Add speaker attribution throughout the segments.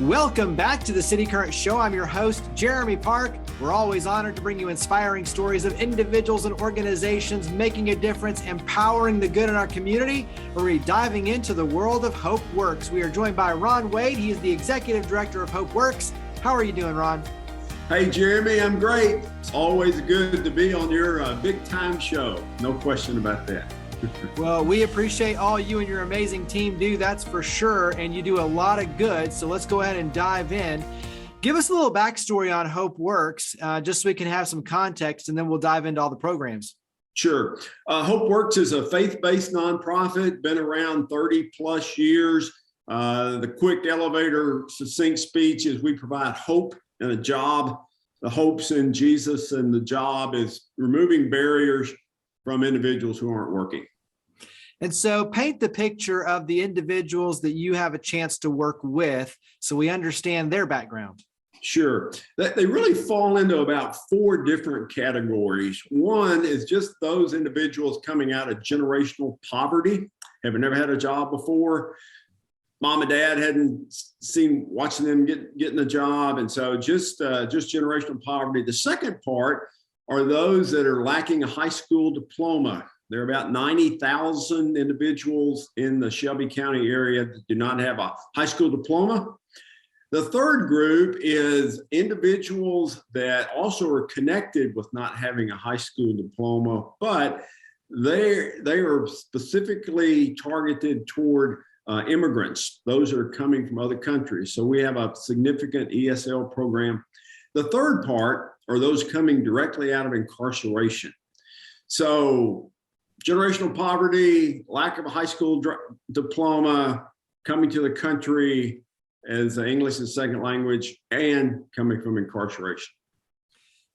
Speaker 1: Welcome back to the City Current Show. I'm your host, Jeremy Park. We're always honored to bring you inspiring stories of individuals and organizations making a difference, empowering the good in our community. We're diving into the world of HopeWorks. We are joined by Ron Wade. He is the Executive Director of HopeWorks. How are you doing, Ron?
Speaker 2: Hey, Jeremy, I'm great. It's always good to be on your big time show. No question about that.
Speaker 1: Well, we appreciate all you and your amazing team do, that's for sure, and you do a lot of good. So let's go ahead and dive in. Give us a little backstory on HopeWorks, just so we can have some context, and then we'll dive into all the programs.
Speaker 2: Sure. HopeWorks is a faith-based nonprofit, been around 30 plus years. The quick elevator succinct speech is we provide hope and a job. The hope's in Jesus, and the job is removing barriers from individuals who aren't working.
Speaker 1: And so paint the picture of the individuals that you have a chance to work with so we understand their background. Sure.
Speaker 2: They really fall into about 4 different categories. One is just those individuals coming out of generational poverty, have never had a job before. Mom and dad hadn't seen watching them getting a job. And so just generational poverty. The second part are those that are lacking a high school diploma. There are about 90,000 individuals in the Shelby County area that do not have a high school diploma. The third group is individuals that also are connected with not having a high school diploma, but they are specifically targeted toward immigrants, those that are coming from other countries. So we have a significant ESL program. The third part are those coming directly out of incarceration. So generational poverty, lack of a high school diploma, coming to the country as English as a second language, and coming from incarceration.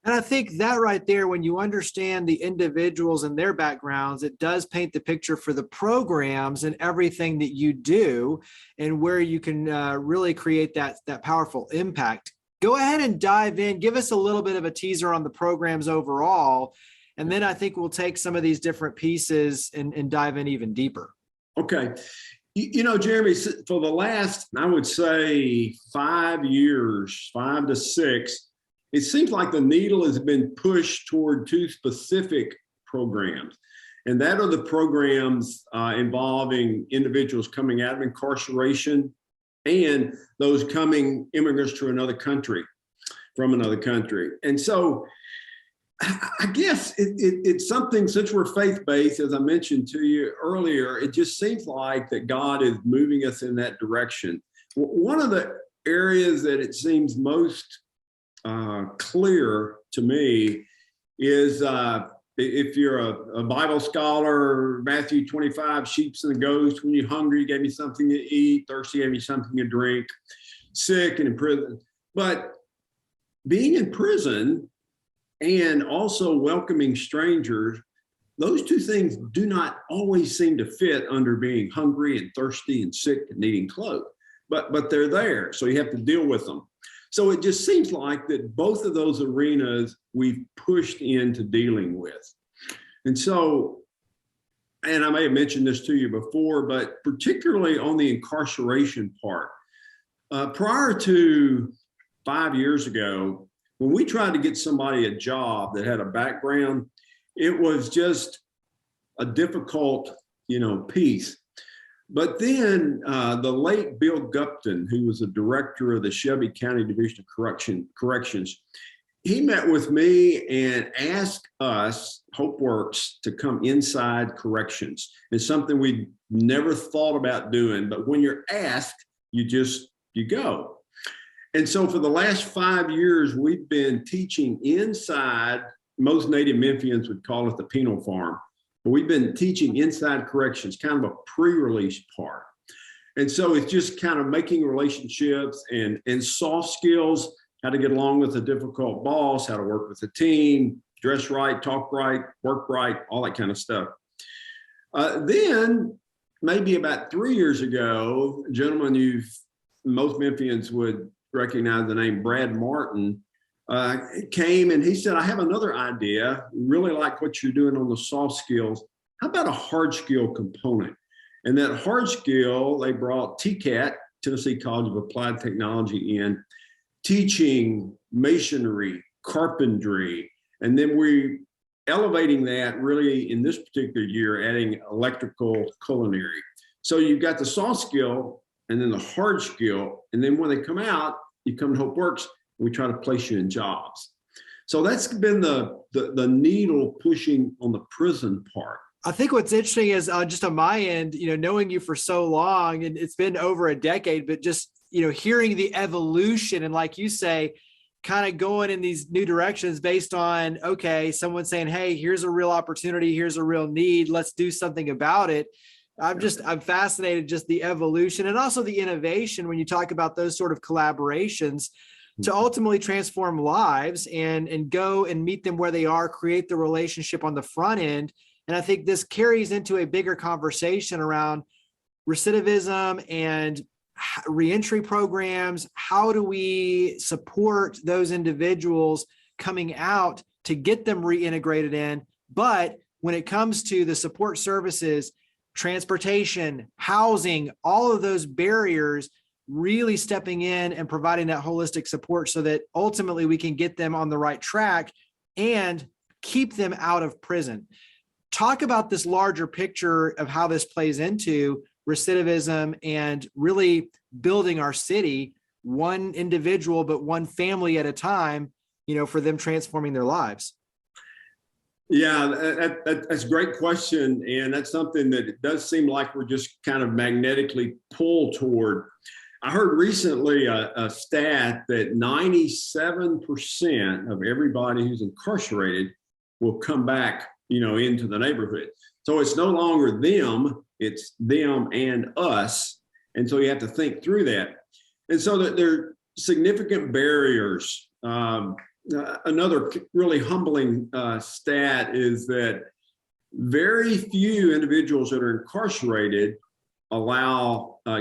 Speaker 1: And I think that right there, when you understand the individuals and their backgrounds, it does paint the picture for the programs and everything that you do and where you can really create that powerful impact. Go ahead and dive in. Give us a little bit of a teaser on the programs overall. And then I think we'll take some of these different pieces and dive in even deeper.
Speaker 2: Okay. You know, Jeremy, for the last, I would say 5 years, 5 to 6, it seems like the needle has been pushed toward 2 specific programs. And that are the programs involving individuals coming out of incarceration and those coming immigrants to another country, from another country. And so I guess it's something, since we're faith-based, as I mentioned to you earlier, it just seems like that God is moving us in that direction. One of the areas that it seems most clear to me is if you're a Bible scholar, Matthew 25, sheep and the goats, when you're hungry, you gave me something to eat, thirsty, gave me something to drink, sick and in prison. But being in prison and also welcoming strangers, those 2 things do not always seem to fit under being hungry and thirsty and sick and needing clothes, but they're there, so you have to deal with them. So it just seems like that both of those arenas we've pushed into dealing with. And so, and I may have mentioned this to you before, but particularly on the incarceration part, prior to 5 years ago, when we tried to get somebody a job that had a background, it was just a difficult, piece. But then the late Bill Gupton, who was the director of the Shelby County Division of Corrections, he met with me and asked us, HopeWorks, to come inside corrections. It's something we never thought about doing, but when you're asked, you go. And so for the last 5 years, we've been teaching inside, most native Memphians would call it the penal farm, but we've been teaching inside corrections, kind of a pre-release part. And so it's just kind of making relationships and soft skills, how to get along with a difficult boss, how to work with a team, dress right, talk right, work right, all that kind of stuff. Then maybe about 3 years ago, a gentleman most Memphians would recognize the name Brad Martin, came and he said, I have another idea. Really like what you're doing on the soft skills. How about a hard skill component? And that hard skill, they brought TCAT, Tennessee College of Applied Technology in teaching masonry, carpentry, and then we elevating that really in this particular year, adding electrical culinary. So you've got the soft skill and then the hard skill. And then when they come out, you come to HopeWorks, and we try to place you in jobs. So that's been the needle pushing on the prison part.
Speaker 1: I think what's interesting is just on my end, knowing you for so long, and it's been over a decade, but just, hearing the evolution and like you say, kind of going in these new directions based on, okay, someone saying, hey, here's a real opportunity, here's a real need, let's do something about it. I'm fascinated just the evolution and also the innovation when you talk about those sort of collaborations to ultimately transform lives and go and meet them where they are, create the relationship on the front end. And I think this carries into a bigger conversation around recidivism and reentry programs. How do we support those individuals coming out to get them reintegrated in? But when it comes to the support services, transportation, housing, all of those barriers, really stepping in and providing that holistic support so that ultimately we can get them on the right track and keep them out of prison. Talk about this larger picture of how this plays into recidivism and really building our city, one individual, but one family at a time, for them transforming their lives.
Speaker 2: Yeah, that's a great question. And that's something that it does seem like we're just kind of magnetically pulled toward. I heard recently a stat that 97% of everybody who's incarcerated will come back, into the neighborhood. So it's no longer them, it's them and us. And so you have to think through that. And so that there are significant barriers. Another really humbling stat is that very few individuals that are incarcerated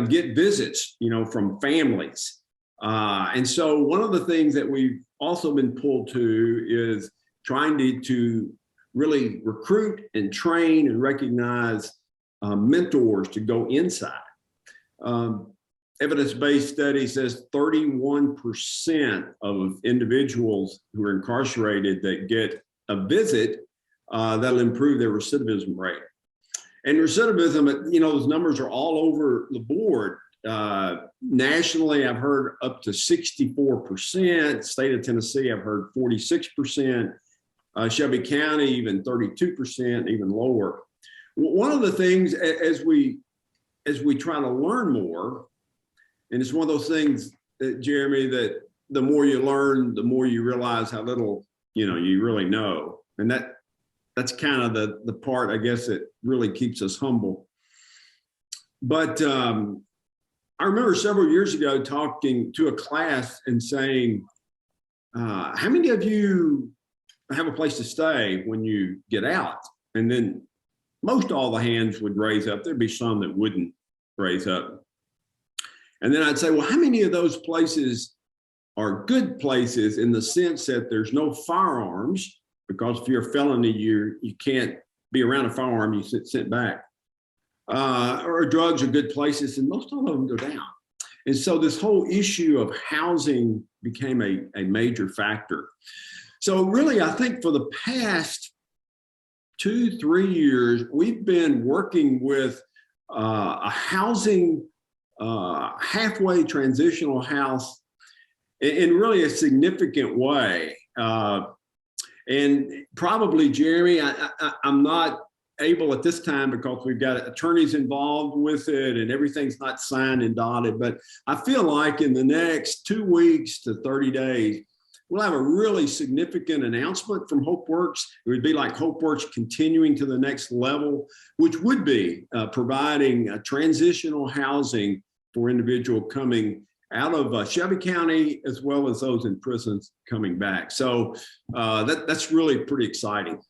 Speaker 2: get visits, from families. And so one of the things that we've also been pulled to is trying to really recruit and train and recognize mentors to go inside. Evidence-based study says 31% of individuals who are incarcerated that get a visit, that'll improve their recidivism rate. And recidivism, those numbers are all over the board. Nationally, I've heard up to 64%. State of Tennessee, I've heard 46%. Shelby County, even 32%, even lower. One of the things as we try to learn more, and it's one of those things, Jeremy, that the more you learn, the more you realize how little, you really know. And that's kind of the part, I guess, that really keeps us humble. But I remember several years ago talking to a class and saying, how many of you have a place to stay when you get out? And then most all the hands would raise up. There'd be some that wouldn't raise up. And then I'd say, well, how many of those places are good places in the sense that there's no firearms? Because if you're a felony, you can't be around a firearm, you sit sent back. Or drugs are good places, and most all of them go down. And so this whole issue of housing became a major factor. So really, I think for the past 2-3 years, we've been working with a housing halfway transitional house in really a significant way. And probably, Jeremy, I'm not able at this time because we've got attorneys involved with it and everything's not signed and dotted. But I feel like in the next 2 weeks to 30 days, we'll have a really significant announcement from HopeWorks. It would be like HopeWorks continuing to the next level, which would be providing transitional housing for individual coming out of Shelby County, as well as those in prisons coming back. So that's really pretty exciting.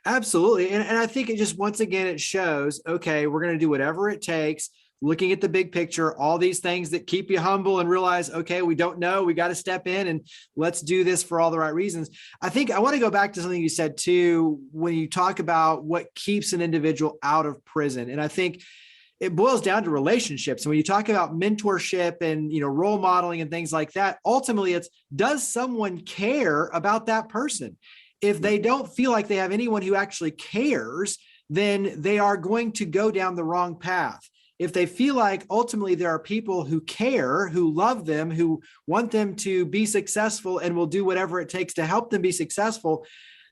Speaker 1: Absolutely. And I think it just, once again, it shows, okay, we're going to do whatever it takes, looking at the big picture, all these things that keep you humble and realize, okay, we don't know, we got to step in and let's do this for all the right reasons. I think I want to go back to something you said too, when you talk about what keeps an individual out of prison. And I think it boils down to relationships. And when you talk about mentorship and, role modeling and things like that, ultimately it's, does someone care about that person? If they don't feel like they have anyone who actually cares, then they are going to go down the wrong path. If they feel like ultimately there are people who care, who love them, who want them to be successful and will do whatever it takes to help them be successful,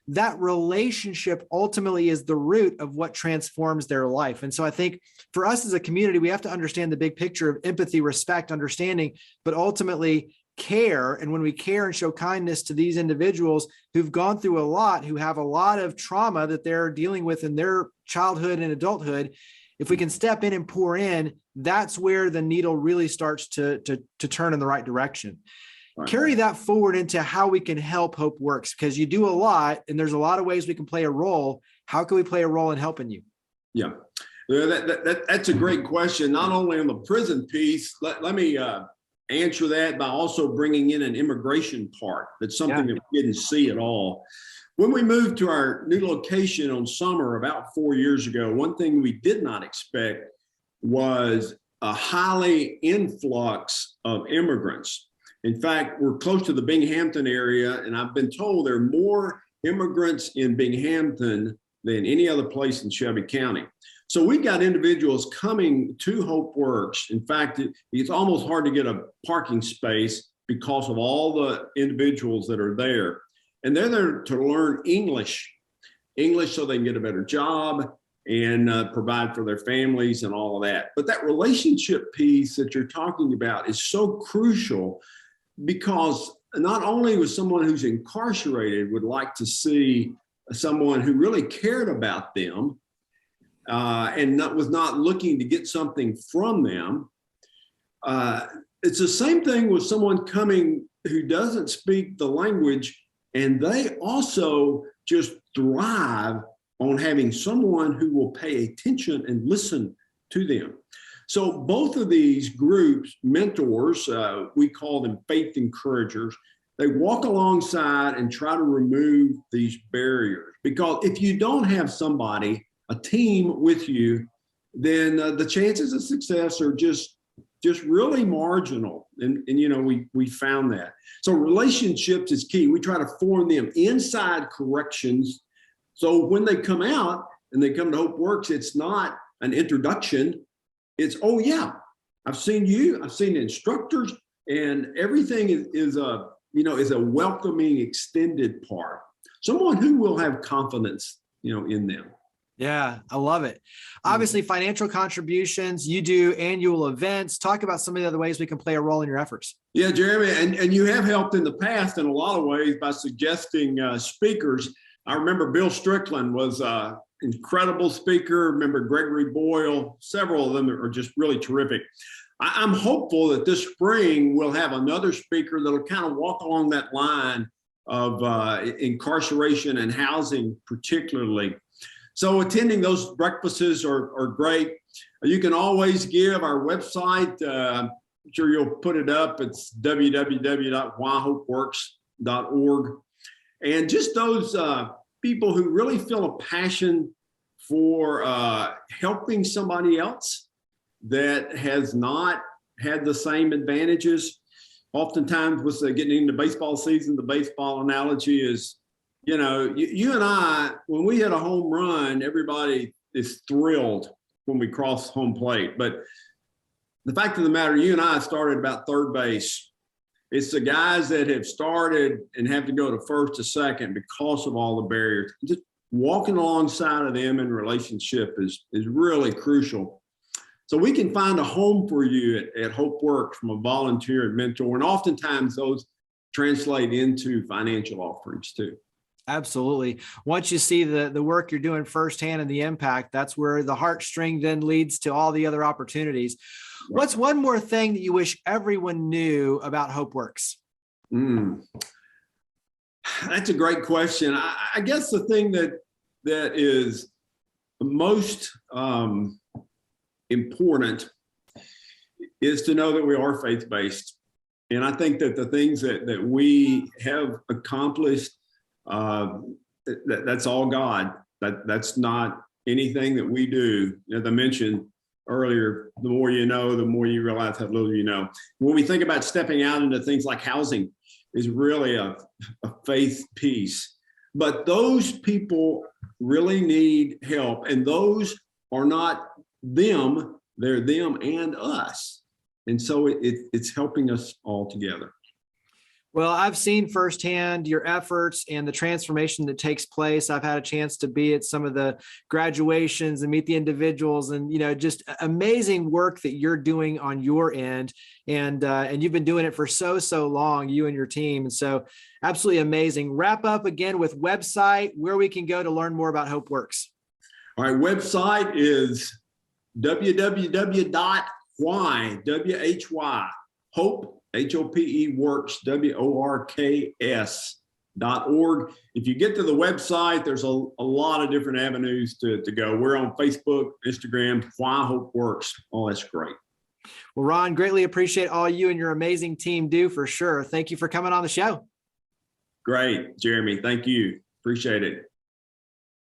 Speaker 1: that relationship ultimately is the root of what transforms their life. And so I think for us as a community, we have to understand the big picture of empathy, respect, understanding, but ultimately care. And when we care and show kindness to these individuals who've gone through a lot, who have a lot of trauma that they're dealing with in their childhood and adulthood, if we can step in and pour in, that's where the needle really starts to turn in the right direction. Right. Carry that forward into how we can help HopeWorks, because you do a lot and there's a lot of ways we can play a role. How can we play a role in helping you?
Speaker 2: Yeah, that's a great question. Not only on the prison piece, let me answer that by also bringing in an immigration part. That's something that we didn't see at all. When we moved to our new location on Summer about 4 years ago, one thing we did not expect was a highly influx of immigrants. In fact, we're close to the Binghamton area, and I've been told there are more immigrants in Binghamton than any other place in Shelby County. So we've got individuals coming to HopeWorks. In fact, it's almost hard to get a parking space because of all the individuals that are there. And they're there to learn English so they can get a better job and provide for their families and all of that. But that relationship piece that you're talking about is so crucial, because not only was someone who's incarcerated would like to see someone who really cared about them and was not looking to get something from them. It's the same thing with someone coming who doesn't speak the language, and they also just thrive on having someone who will pay attention and listen to them. So both of these groups, mentors, we call them faith encouragers, they walk alongside and try to remove these barriers. Because if you don't have somebody, a team with you, then the chances of success are just really marginal. And we found that. So relationships is key. We try to form them inside corrections. So when they come out and they come to HopeWorks, it's not an introduction. It's, oh yeah, I've seen you, I've seen instructors, and everything is a welcoming extended part. Someone who will have confidence, in them.
Speaker 1: Yeah, I love it. Obviously, financial contributions, you do annual events. Talk about some of the other ways we can play a role in your efforts.
Speaker 2: Yeah, Jeremy, and you have helped in the past in a lot of ways by suggesting speakers. I remember Bill Strickland was an incredible speaker. Remember Gregory Boyle, several of them are just really terrific. I'm hopeful that this spring we'll have another speaker that'll kind of walk along that line of incarceration and housing particularly. So attending those breakfasts are great. You can always give our website. I'm sure you'll put it up. It's www.whyhopeworks.org. And just those people who really feel a passion for helping somebody else that has not had the same advantages. Oftentimes with getting into baseball season, the baseball analogy is, you and I, when we hit a home run, everybody is thrilled when we cross home plate. But the fact of the matter, you and I started about third base. It's the guys that have started and have to go to first to second because of all the barriers. Just walking alongside of them in relationship is really crucial. So we can find a home for you at HopeWorks from a volunteer and mentor. And oftentimes those translate into financial offerings too.
Speaker 1: Absolutely. Once you see the work you're doing firsthand and the impact, that's where the heartstring then leads to all the other opportunities. Right. What's one more thing that you wish everyone knew about HopeWorks?
Speaker 2: That's a great question. I guess the thing that is most important is to know that we are faith-based. And I think that the things that we have accomplished, that's all God. That's not anything that we do. As I mentioned, earlier, the more you know, the more you realize how little you know. When we think about stepping out into things like housing, is really a faith piece. But those people really need help, and those are not them, they're them and us. And so it's helping us all together.
Speaker 1: Well, I've seen firsthand your efforts and the transformation that takes place. I've had a chance to be at some of the graduations and meet the individuals, and just amazing work that you're doing on your end. And you've been doing it for so long, you and your team. And so absolutely amazing. Wrap up again with website, where we can go to learn more about HopeWorks. All
Speaker 2: right, website is www.why, W-H-Y, Hope, H-O-P-E works, WORKS.org. If you get to the website, there's a lot of different avenues to go. We're on Facebook, Instagram, Why Hope Works. Oh, that's great.
Speaker 1: Well, Ron, greatly appreciate all you and your amazing team do, for sure. Thank you for coming on the show.
Speaker 2: Great, Jeremy. Thank you. Appreciate it.